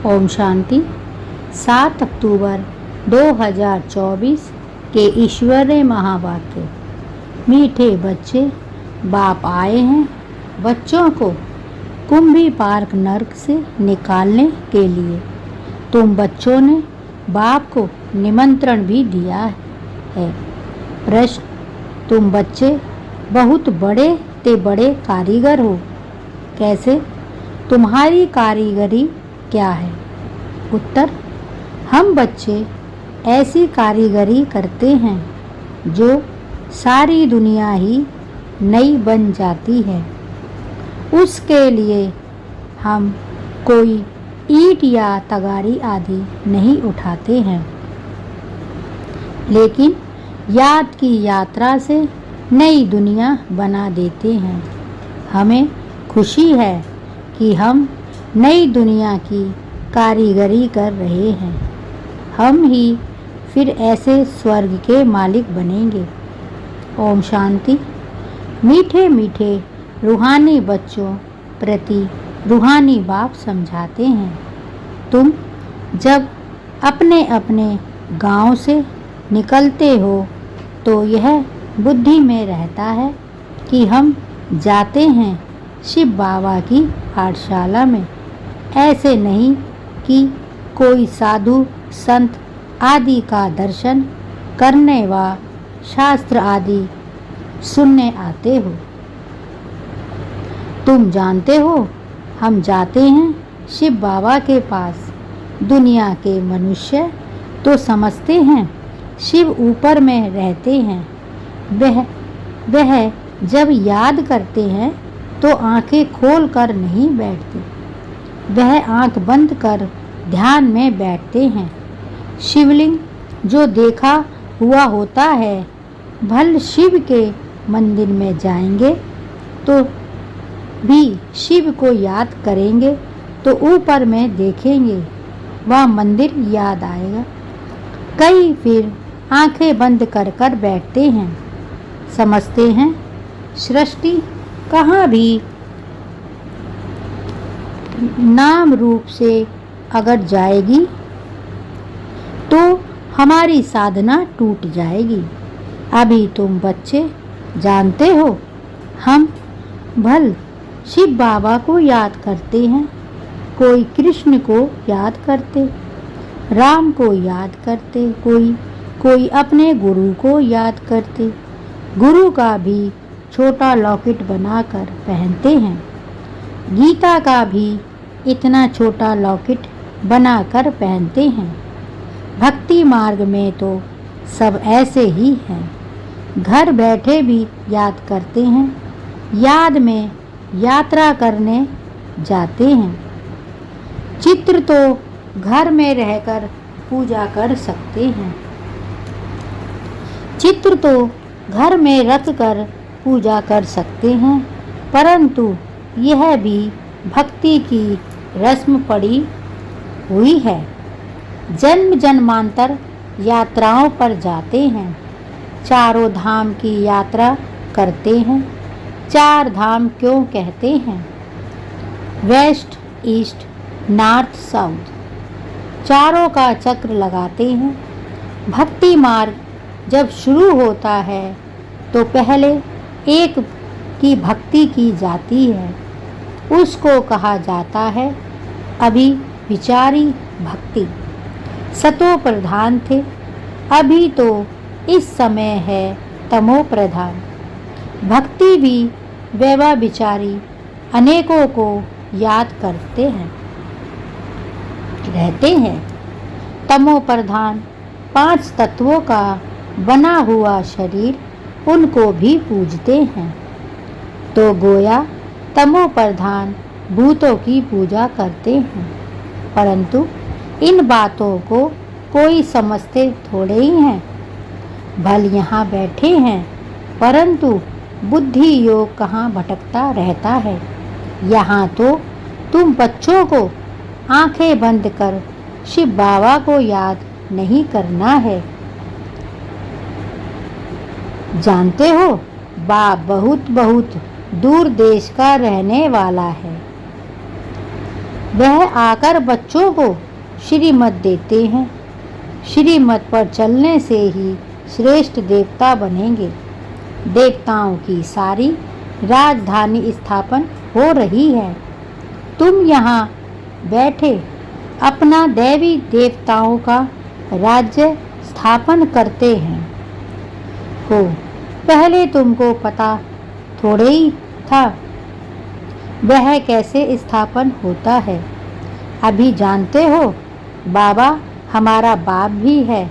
ओम शांति। 7 अक्टूबर 2024 के ईश्वरीय महावाक्य। मीठे बच्चे, बाप आए हैं बच्चों को कुंभी पार्क नर्क से निकालने के लिए। तुम बच्चों ने बाप को निमंत्रण भी दिया है। प्रश्न: तुम बच्चे बहुत बड़े ते बड़े कारीगर हो। कैसे? तुम्हारी कारीगरी क्या है? उत्तर: हम बच्चे ऐसी कारीगरी करते हैं जो सारी दुनिया ही नई बन जाती है। उसके लिए हम कोई ईंट या तगारी आदि नहीं उठाते हैं, लेकिन याद की यात्रा से नई दुनिया बना देते हैं। हमें खुशी है कि हम नई दुनिया की कारीगरी कर रहे हैं। हम ही फिर ऐसे स्वर्ग के मालिक बनेंगे। ओम शांति। मीठे मीठे रूहानी बच्चों प्रति रूहानी बाप समझाते हैं, तुम जब अपने अपने गांव से निकलते हो तो यह बुद्धि में रहता है कि हम जाते हैं शिव बाबा की पाठशाला में। ऐसे नहीं कि कोई साधु संत आदि का दर्शन करने व शास्त्र आदि सुनने आते हो। तुम जानते हो हम जाते हैं शिव बाबा के पास। दुनिया के मनुष्य तो समझते हैं शिव ऊपर में रहते हैं। वह जब याद करते हैं तो आंखें खोल कर नहीं बैठते, वह आंख बंद कर ध्यान में बैठते हैं। शिवलिंग जो देखा हुआ होता है, भल शिव के मंदिर में जाएंगे तो भी शिव को याद करेंगे तो ऊपर में देखेंगे वह मंदिर याद आएगा। कई फिर आंखें बंद कर कर बैठते हैं, समझते हैं सृष्टि कहाँ भी नाम रूप से अगर जाएगी तो हमारी साधना टूट जाएगी। अभी तुम बच्चे जानते हो हम भल शिव बाबा को याद करते हैं, कोई कृष्ण को याद करते, राम को याद करते, कोई अपने गुरु को याद करते। गुरु का भी छोटा लॉकेट बनाकर पहनते हैं। गीता का भी इतना छोटा लॉकेट बनाकर पहनते हैं। भक्ति मार्ग में तो सब ऐसे ही हैं। घर बैठे भी याद करते हैं, याद में यात्रा करने जाते हैं। चित्र तो घर में रहकर पूजा कर सकते हैं, चित्र तो घर में रख कर पूजा कर सकते हैं, परंतु यह भी भक्ति की रस्म पड़ी हुई है। जन्म जन्मांतर यात्राओं पर जाते हैं, चारों धाम की यात्रा करते हैं। 4 धाम क्यों कहते हैं? वेस्ट, ईस्ट, नॉर्थ, साउथ, चारों का चक्र लगाते हैं। भक्ति मार्ग जब शुरू होता है तो पहले एक की भक्ति की जाती है, उसको कहा जाता है अभी विचारी भक्ति। सतो प्रधान थे, अभी तो इस समय है तमो प्रधान। भक्ति भी वैवा विचारी अनेकों को याद करते हैं रहते हैं। तमो प्रधान 5 तत्वों का बना हुआ शरीर उनको भी पूजते हैं, तो गोया तमो प्रधान भूतों की पूजा करते हैं। परंतु इन बातों को कोई समझते थोड़े ही हैं। भल यहाँ बैठे हैं, परंतु बुद्धि योग कहाँ भटकता रहता है। यहाँ तो तुम बच्चों को आंखें बंद कर शिव बाबा को याद नहीं करना है। जानते हो बाप बहुत बहुत दूर देश का रहने वाला है। वह आकर बच्चों को श्रीमत देते हैं। श्रीमत पर चलने से ही श्रेष्ठ देवता बनेंगे। देवताओं की सारी राजधानी स्थापन हो रही है। तुम यहाँ बैठे अपना देवी देवताओं का राज्य स्थापन करते हैं हो। पहले तुमको पता थोड़े ही था वह कैसे स्थापन होता है। अभी जानते हो, बाबा हमारा बाप भी है।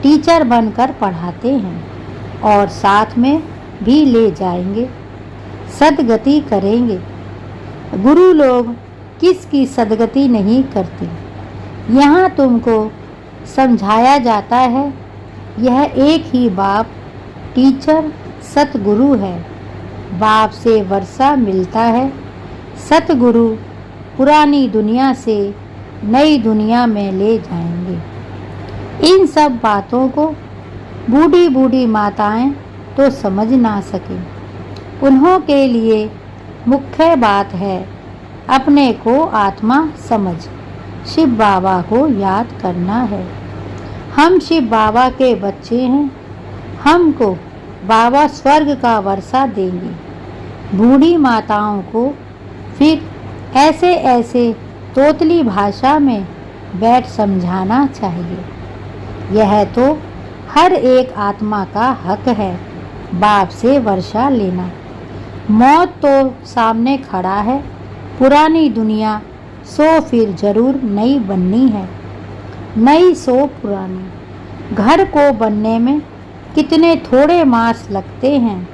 टीचर बनकर पढ़ाते हैं और साथ में भी ले जाएंगे। सदगति करेंगे। गुरु लोग किसकी सदगति नहीं करते। यहाँ तुमको समझाया जाता है, यह एक ही बाप टीचर सतगुरु है। बाप से वर्षा मिलता है। सतगुरु पुरानी दुनिया से नई दुनिया में ले जाएंगे। इन सब बातों को बूढ़ी बूढ़ी माताएं तो समझ ना सके। उन्हों के लिए मुख्य बात है अपने को आत्मा समझ शिव बाबा को याद करना है। हम शिव बाबा के बच्चे हैं। हमको बाबा स्वर्ग का वर्षा देंगे। बूढ़ी माताओं को फिर ऐसे ऐसे तोतली भाषा में बैठ समझाना चाहिए। यह तो हर एक आत्मा का हक है बाप से वर्षा लेना। मौत तो सामने खड़ा है। पुरानी दुनिया सो फिर जरूर नई बननी है। नई सो पुरानी। घर को बनने में कितने थोड़े मास लगते हैं,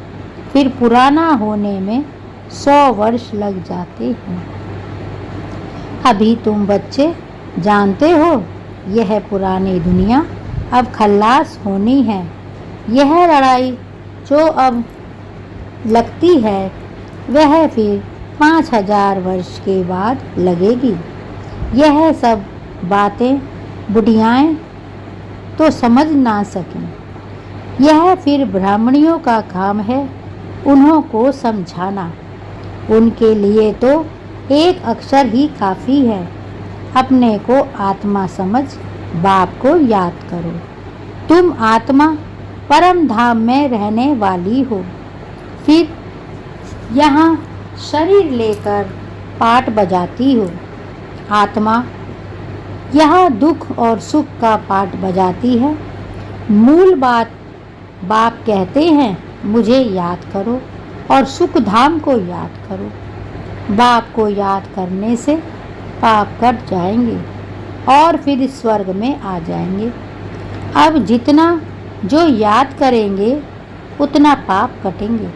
फिर पुराना होने में 100 वर्ष लग जाते हैं। अभी तुम बच्चे जानते हो, यह पुरानी दुनिया अब खल्लास होनी है। यह लड़ाई जो अब लगती है वह फिर 5000 वर्ष के बाद लगेगी। यह सब बातें बुढ़ियाएं तो समझ ना सकें। यह फिर ब्राह्मणियों का काम है उन्हों को समझाना। उनके लिए तो एक अक्षर ही काफ़ी है। अपने को आत्मा समझ बाप को याद करो। तुम आत्मा परम धाम में रहने वाली हो। फिर यहाँ शरीर लेकर पाट बजाती हो। आत्मा यहाँ दुख और सुख का पाट बजाती है। मूल बात बाप कहते हैं, मुझे याद करो और सुख धाम को याद करो। बाप को याद करने से पाप कट जाएंगे और फिर स्वर्ग में आ जाएंगे। अब जितना जो याद करेंगे उतना पाप कटेंगे।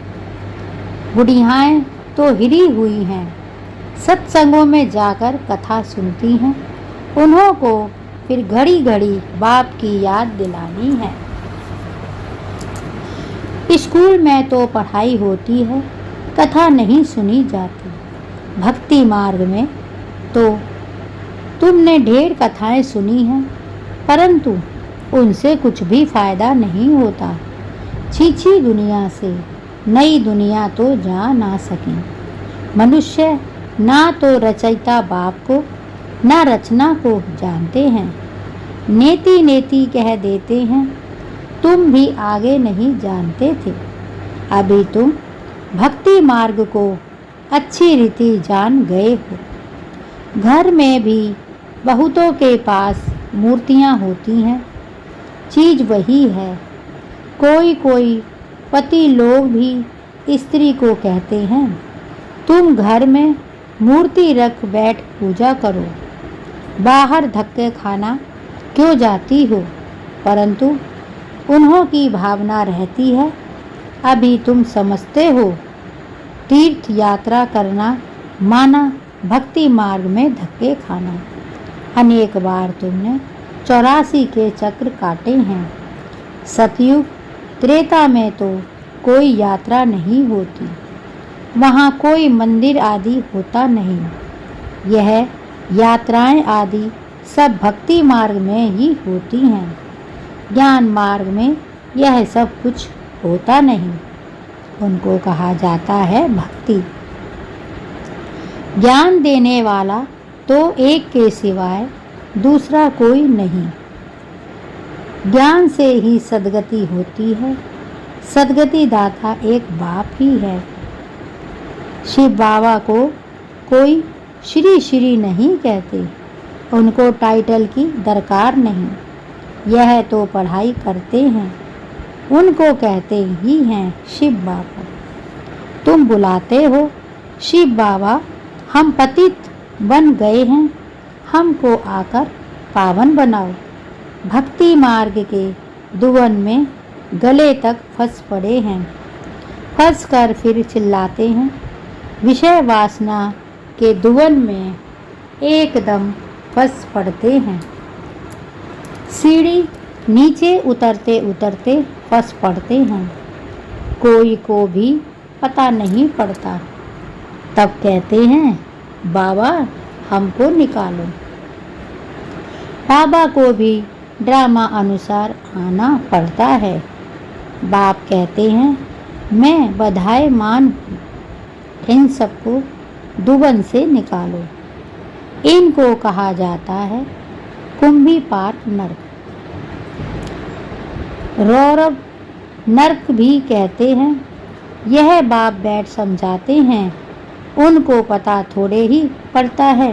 बुढ़ियाएं तो हिरी हुई हैं। सत्संगों में जाकर कथा सुनती हैं। उन्हों को फिर घड़ी घड़ी बाप की याद दिलानी है। स्कूल में तो पढ़ाई होती है, कथा नहीं सुनी जाती। भक्ति मार्ग में तो तुमने ढेर कथाएं सुनी हैं, परंतु उनसे कुछ भी फायदा नहीं होता। छीछी दुनिया से नई दुनिया तो जा ना सकें। मनुष्य ना तो रचयिता बाप को ना रचना को जानते हैं। नेति नेति कह देते हैं। तुम भी आगे नहीं जानते थे। अभी तुम भक्ति मार्ग को अच्छी रीति जान गए हो। घर में भी बहुतों के पास मूर्तियाँ होती हैं। चीज़ वही है। कोई कोई पति लोग भी स्त्री को कहते हैं, तुम घर में मूर्ति रख बैठ पूजा करो। बाहर धक्के खाना क्यों जाती हो? परंतु उन्हों की भावना रहती है। अभी तुम समझते हो, तीर्थ यात्रा करना माना भक्ति मार्ग में धक्के खाना। अनेक बार तुमने 84 के चक्र काटे हैं। सतयुग त्रेता में तो कोई यात्रा नहीं होती। वहाँ कोई मंदिर आदि होता नहीं। यह यात्राएं आदि सब भक्ति मार्ग में ही होती हैं। ज्ञान मार्ग में यह सब कुछ होता नहीं। उनको कहा जाता है भक्ति। ज्ञान देने वाला तो एक के सिवाय दूसरा कोई नहीं। ज्ञान से ही सद्गति होती है, सद्गति दाता एक बाप ही है। शिव बाबा को कोई श्री श्री नहीं कहते, उनको टाइटल की दरकार नहीं, यह तो पढ़ाई करते हैं, उनको कहते ही हैं शिव बाबा। तुम बुलाते हो शिव बाबा, हम पतित बन गए हैं, हमको आकर पावन बनाओ। भक्ति मार्ग के दुवन में गले तक फंस पड़े हैं, फंस कर फिर चिल्लाते हैं। विषय वासना के दुवन में एकदम फंस पड़ते हैं। सीढ़ी नीचे उतरते उतरते फंस पड़ते हैं, कोई को भी पता नहीं पड़ता। तब कहते हैं बाबा हमको निकालो। बाबा को भी ड्रामा अनुसार आना पड़ता है। बाप कहते हैं मैं बधाई मान, इन सबको दुबन से निकालो। इनको कहा जाता है कुंभी पार नर्क, रौरव नर्क भी कहते हैं। यह बाप बैठ समझाते हैं, उनको पता थोड़े ही पड़ता है।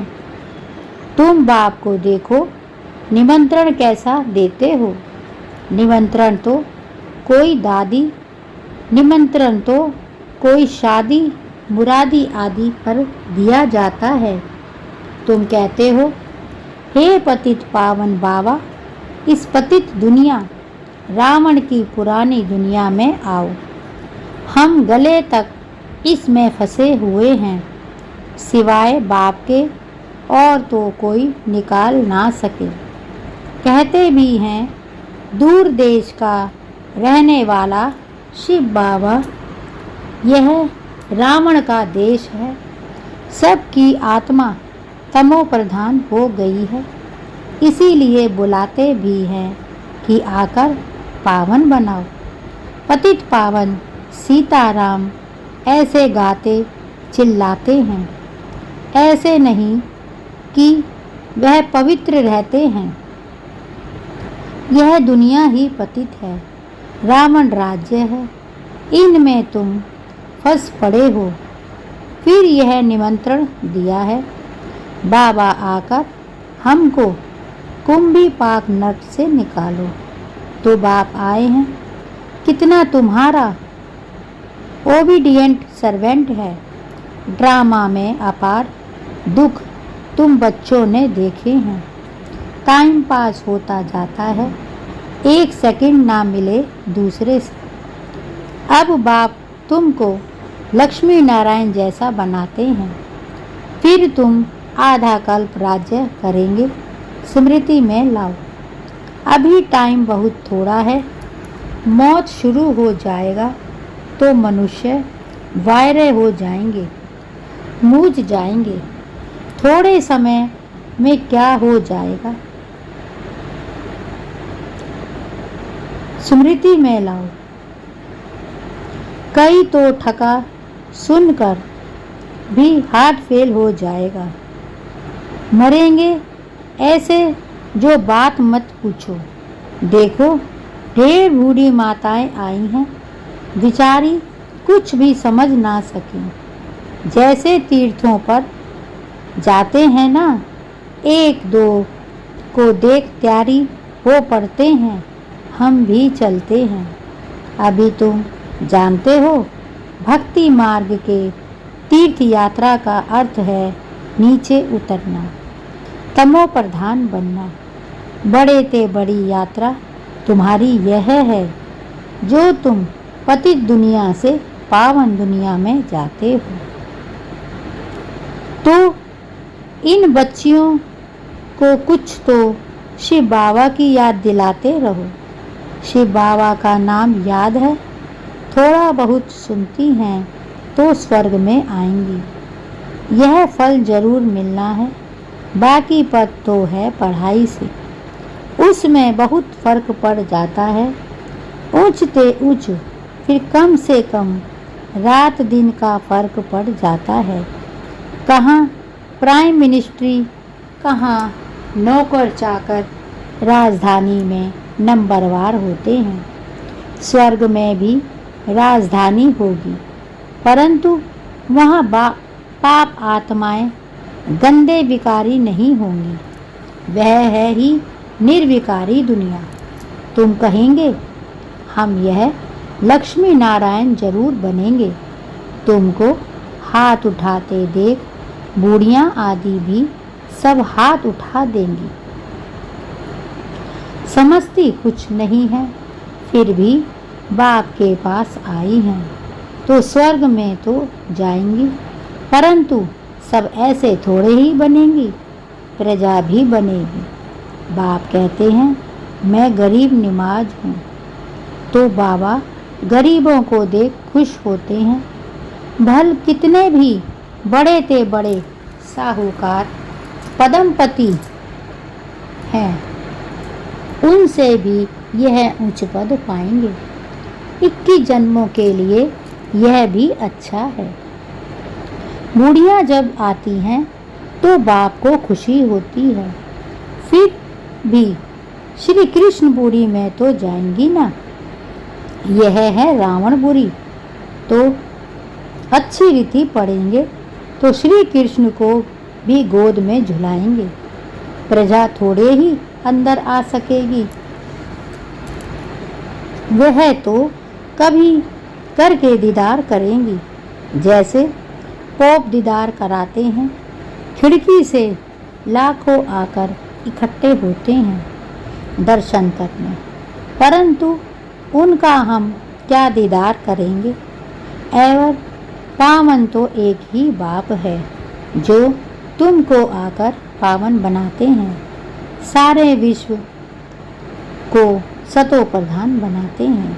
तुम बाप को देखो, निमंत्रण कैसा देते हो। निमंत्रण तो कोई दादी, निमंत्रण तो कोई शादी मुरादी आदि पर दिया जाता है। तुम कहते हो हे पतित पावन बाबा, इस पतित दुनिया रावण की पुरानी दुनिया में आओ। हम गले तक इसमें फंसे हुए हैं, सिवाय बाप के और तो कोई निकाल ना सके। कहते भी हैं दूर देश का रहने वाला शिव बाबा, यह रावण का देश है, सबकी आत्मा तमो प्रधान हो गई है, इसीलिए बुलाते भी हैं कि आकर पावन बनाओ। पतित पावन सीताराम ऐसे गाते चिल्लाते हैं, ऐसे नहीं कि वह पवित्र रहते हैं। यह दुनिया ही पतित है, रावण राज्य है, इनमें तुम फंस पड़े हो। फिर यह निमंत्रण दिया है बाबा आकर हमको कुंभी पाक नट से निकालो। तो बाप आए हैं, कितना तुम्हारा ओबीडिएंट सर्वेंट है। ड्रामा में अपार दुख तुम बच्चों ने देखे हैं। टाइम पास होता जाता है, एक सेकंड ना मिले दूसरे से। अब बाप तुमको लक्ष्मी नारायण जैसा बनाते हैं, फिर तुम आधा कल्प राज्य करेंगे, स्मृति में लाओ। अभी टाइम बहुत थोड़ा है, मौत शुरू हो जाएगा तो मनुष्य वायरे हो जाएंगे, मूझ जाएंगे। थोड़े समय में क्या हो जाएगा, स्मृति में लाओ। कई तो ठका सुनकर भी हार्ट फेल हो जाएगा, मरेंगे ऐसे जो बात मत पूछो। देखो ढेर बूढ़ी माताएं आई हैं, बेचारी कुछ भी समझ ना सकें। जैसे तीर्थों पर जाते हैं ना, एक दो को देख तैयारी हो पड़ते हैं, हम भी चलते हैं। अभी तुम जानते हो भक्ति मार्ग के तीर्थ यात्रा का अर्थ है नीचे उतरना, तमो प्रधान बनना। बड़े ते बड़ी यात्रा तुम्हारी यह है जो तुम पतित दुनिया से पावन दुनिया में जाते हो। तो इन बच्चियों को कुछ तो शिव बाबा की याद दिलाते रहो। शिव बाबा का नाम याद है, थोड़ा बहुत सुनती हैं तो स्वर्ग में आएंगी। यह फल जरूर मिलना है, बाकी पद तो है पढ़ाई से, उसमें बहुत फर्क पड़ जाता है। ऊंचते ऊंच फिर कम से कम रात दिन का फर्क पड़ जाता है। कहाँ प्राइम मिनिस्ट्री कहाँ नौकर चाकर राजधानी में नंबरवार होते हैं। स्वर्ग में भी राजधानी होगी, परंतु वहाँ पाप आत्माएं गंदे विकारी नहीं होंगी। वह है ही निर्विकारी दुनिया। तुम कहेंगे हम यह लक्ष्मी नारायण जरूर बनेंगे। तुमको हाथ उठाते देख बूढ़ियाँ आदि भी सब हाथ उठा देंगी। समझती कुछ नहीं है, फिर भी बाप के पास आई हैं, तो स्वर्ग में तो जाएंगी, परंतु सब ऐसे थोड़े ही बनेंगी, प्रजा भी बनेगी। बाप कहते हैं मैं गरीब निमाज हूँ, तो बाबा गरीबों को देख खुश होते हैं। भल कितने भी बड़े ते बड़े साहूकार पदमपति हैं, उनसे भी यह उच्च पद पाएंगे। 21 जन्मों के लिए यह भी अच्छा है। बूढ़ियाँ जब आती हैं तो बाप को खुशी होती है, फिर भी श्री कृष्ण बुरी में तो जाएंगी ना। यह है रावण बुरी, तो अच्छी रीति पढ़ेंगे तो श्री कृष्ण को भी गोद में झुलाएंगे। प्रजा थोड़े ही अंदर आ सकेगी, वह तो कभी करके दीदार करेंगी, जैसे पोप दीदार कराते हैं। खिड़की से लाखों आकर इकट्ठे होते हैं दर्शन करने, परंतु उनका हम क्या दीदार करेंगे। एवं पावन तो एक ही बाप है, जो तुमको आकर पावन बनाते हैं, सारे विश्व को सतो प्रधान बनाते हैं।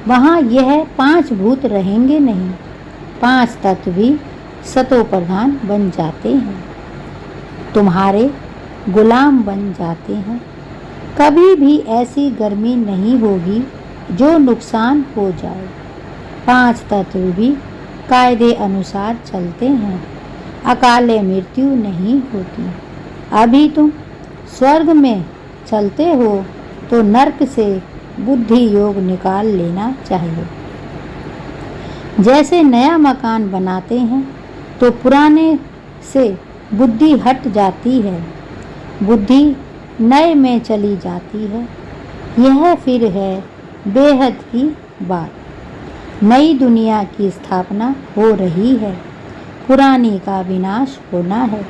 वहाँ यह 5 भूत रहेंगे नहीं, 5 तत्व भी सतो प्रधान बन जाते हैं, तुम्हारे गुलाम बन जाते हैं। कभी भी ऐसी गर्मी नहीं होगी जो नुकसान हो जाए। 5 तत्व भी कायदे अनुसार चलते हैं, अकाले मृत्यु नहीं होती। अभी तुम स्वर्ग में चलते हो तो नरक से बुद्धि योग निकाल लेना चाहिए। जैसे नया मकान बनाते हैं तो पुराने से बुद्धि हट जाती है, बुद्धि नए में चली जाती है। यह फिर है बेहद की बात। नई दुनिया की स्थापना हो रही है, पुरानी का विनाश होना है।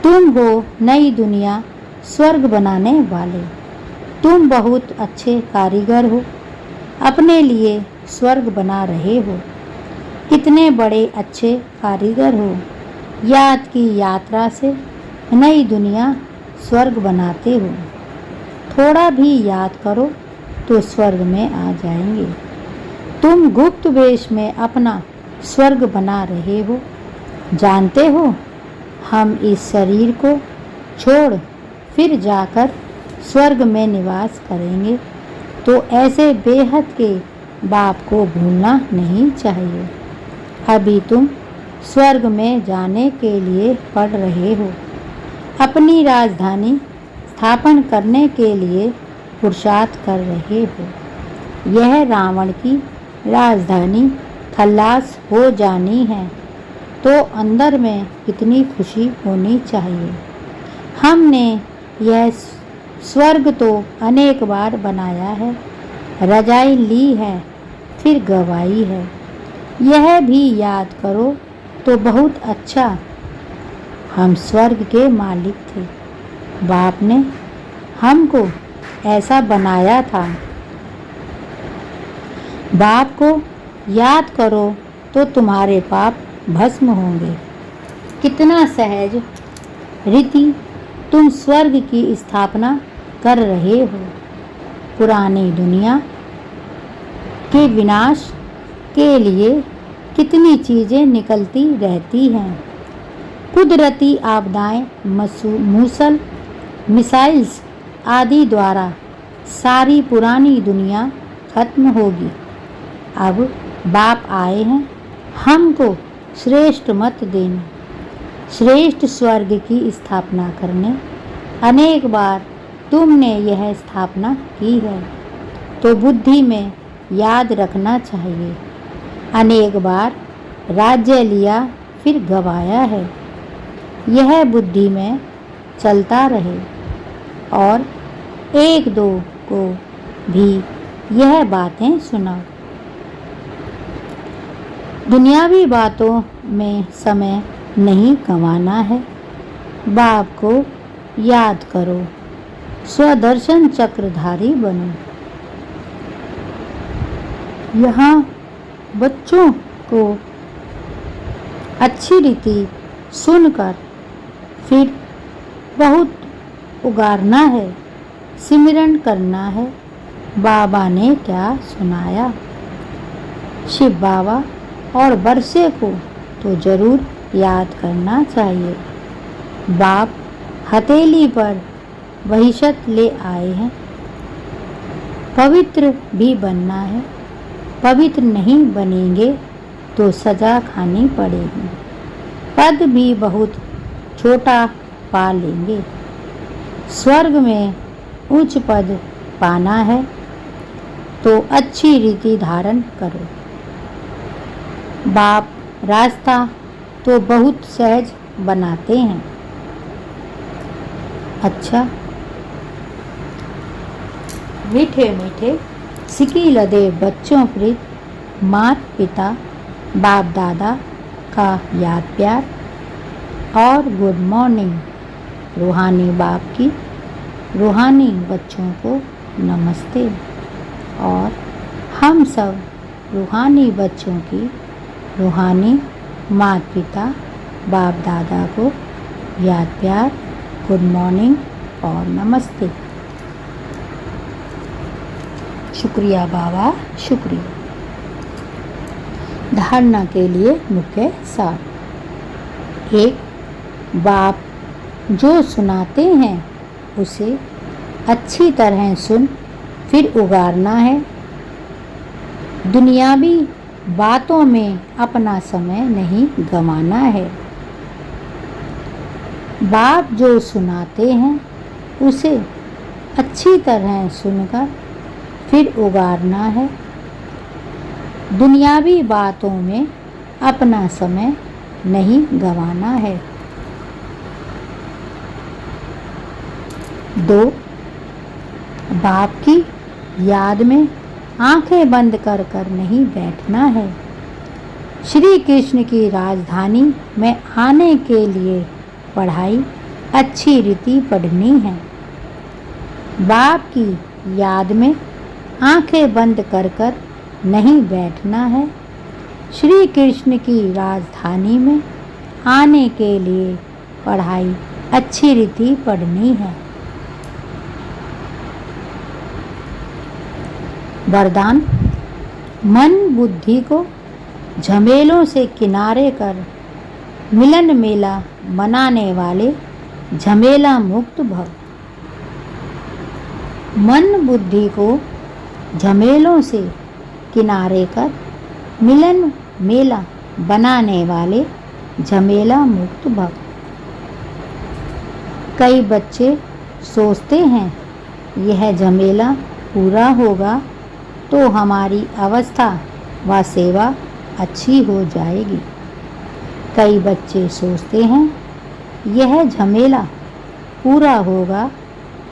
तुम हो नई दुनिया स्वर्ग बनाने वाले। तुम बहुत अच्छे कारीगर हो, अपने लिए स्वर्ग बना रहे हो। कितने बड़े अच्छे कारीगर हो, याद की यात्रा से नई दुनिया स्वर्ग बनाते हो। थोड़ा भी याद करो तो स्वर्ग में आ जाएंगे। तुम गुप्त वेश में अपना स्वर्ग बना रहे हो। जानते हो हम इस शरीर को छोड़ फिर जाकर स्वर्ग में निवास करेंगे, तो ऐसे बेहद के बाप को भूलना नहीं चाहिए। अभी तुम स्वर्ग में जाने के लिए पढ़ रहे हो, अपनी राजधानी स्थापन करने के लिए पुरुषार्थ कर रहे हो। यह रावण की राजधानी खल्लास हो जानी है, तो अंदर में कितनी खुशी होनी चाहिए। हमने यह स्वर्ग तो अनेक बार बनाया है, रजाई ली है, फिर गवाई है। यह भी याद करो तो बहुत अच्छा। हम स्वर्ग के मालिक थे, बाप ने हमको ऐसा बनाया था। बाप को याद करो तो तुम्हारे पाप भस्म होंगे। कितना सहज रीति तुम स्वर्ग की स्थापना कर रहे हो। पुरानी दुनिया के विनाश के लिए कितनी चीज़ें निकलती रहती हैं। कुदरती आपदाएं, मूसल, मिसाइल्स आदि द्वारा सारी पुरानी दुनिया खत्म होगी। अब बाप आए हैं हमको श्रेष्ठ मत देना। श्रेष्ठ स्वर्ग की स्थापना करने अनेक बार तुमने यह स्थापना की है, तो बुद्धि में याद रखना चाहिए। अनेक बार राज्य लिया फिर गवाया है, यह बुद्धि में चलता रहे और एक दो को भी यह बातें सुनाओ। दुनियावी बातों में समय नहीं गंवाना है, बाप को याद करो, स्वदर्शन चक्रधारी बनो। यहाँ बच्चों को अच्छी रीति सुनकर फिर बहुत उगारना है, सिमरन करना है। बाबा ने क्या सुनाया? शिव बाबा और बरसे को तो जरूर याद करना चाहिए। बाप हथेली पर वहीशत ले आए हैं, पवित्र भी बनना है। पवित्र नहीं बनेंगे तो सजा खानी पड़ेगी, पद भी बहुत छोटा पा लेंगे। स्वर्ग में उच्च पद पाना है तो अच्छी रीति धारण करो। बाप रास्ता तो बहुत सहज बनाते हैं। अच्छा, मीठे मीठे सिकी लदे बच्चों प्रीत माता पिता बाप दादा का याद प्यार और गुड मॉर्निंग। रूहानी बाप की रूहानी बच्चों को नमस्ते और हम सब रूहानी बच्चों की रूहानी माता पिता बाप दादा को याद प्यार, गुड मॉर्निंग और नमस्ते। शुक्रिया बाबा, शुक्रिया। धारणा के लिए मुख्य सार। 1. बाप जो सुनाते हैं उसे अच्छी तरह सुन फिर उगारना है। दुनियावी बातों में अपना समय नहीं गंवाना है। बाप जो सुनाते हैं उसे अच्छी तरह सुनकर फिर उगारना है। दुनियावी बातों में अपना समय नहीं गंवाना है। 2. बाप की याद में आंखें बंद कर कर नहीं बैठना है। श्री कृष्ण की राजधानी में आने के लिए पढ़ाई अच्छी रीति पढ़नी है। बाप की याद में आंखें बंद कर कर नहीं बैठना है। श्री कृष्ण की राजधानी में आने के लिए पढ़ाई अच्छी रीति पढ़नी है। वरदान। मन बुद्धि को झमेलों से किनारे कर मिलन मेला बनाने वाले झमेला मुक्त भव। मन बुद्धि को झमेलों से किनारे कर मिलन मेला बनाने वाले झमेला मुक्त भव। कई बच्चे सोचते हैं यह झमेला पूरा होगा तो हमारी अवस्था व सेवा अच्छी हो जाएगी। कई बच्चे सोचते हैं यह झमेला पूरा होगा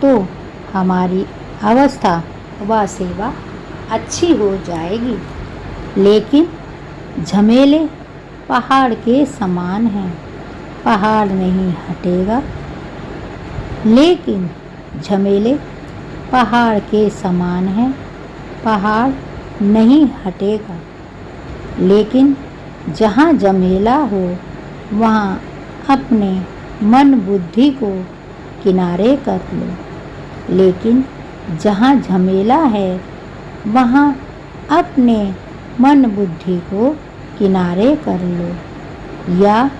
तो हमारी अवस्था व सेवा अच्छी हो जाएगी। लेकिन झमेले पहाड़ के समान हैं, पहाड़ नहीं हटेगा। लेकिन झमेले पहाड़ के समान हैं, पहाड़ नहीं हटेगा। लेकिन जहाँ झमेला हो वहाँ अपने मन बुद्धि को किनारे कर लो। लेकिन जहाँ झमेला है वहाँ अपने मन बुद्धि को किनारे कर लो। या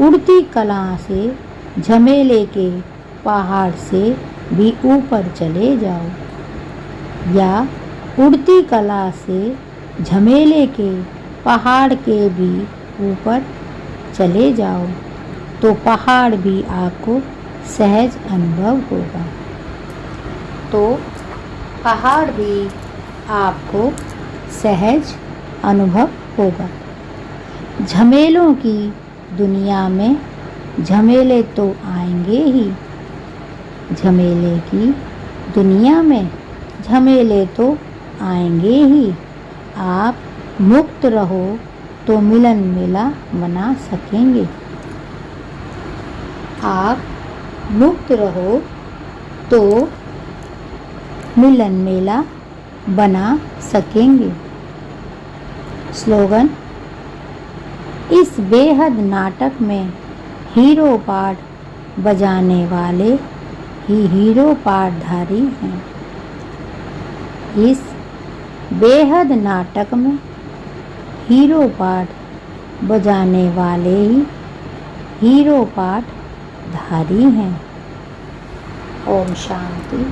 उड़ती कला से झमेले के पहाड़ से भी ऊपर चले जाओ। या उड़ती कला से झमेले के पहाड़ के भी ऊपर चले जाओ। तो पहाड़ भी आपको सहज अनुभव होगा। तो पहाड़ भी आपको सहज अनुभव होगा। झमेलों की दुनिया में झमेले तो आएंगे ही, झमेले की दुनिया में झमेले तो आएंगे ही। आप मुक्त रहो तो मिलन मेला बना सकेंगे। आप मुक्त रहो तो मिलन मेला बना सकेंगे। स्लोगन: इस बेहद नाटक में हीरो पार्ट बजाने वाले ही हीरो पार्टधारी हैं। इस बेहद नाटक में हीरो पार्ट बजाने वाले ही हीरो पार्टधारी हैं। ओम शांति।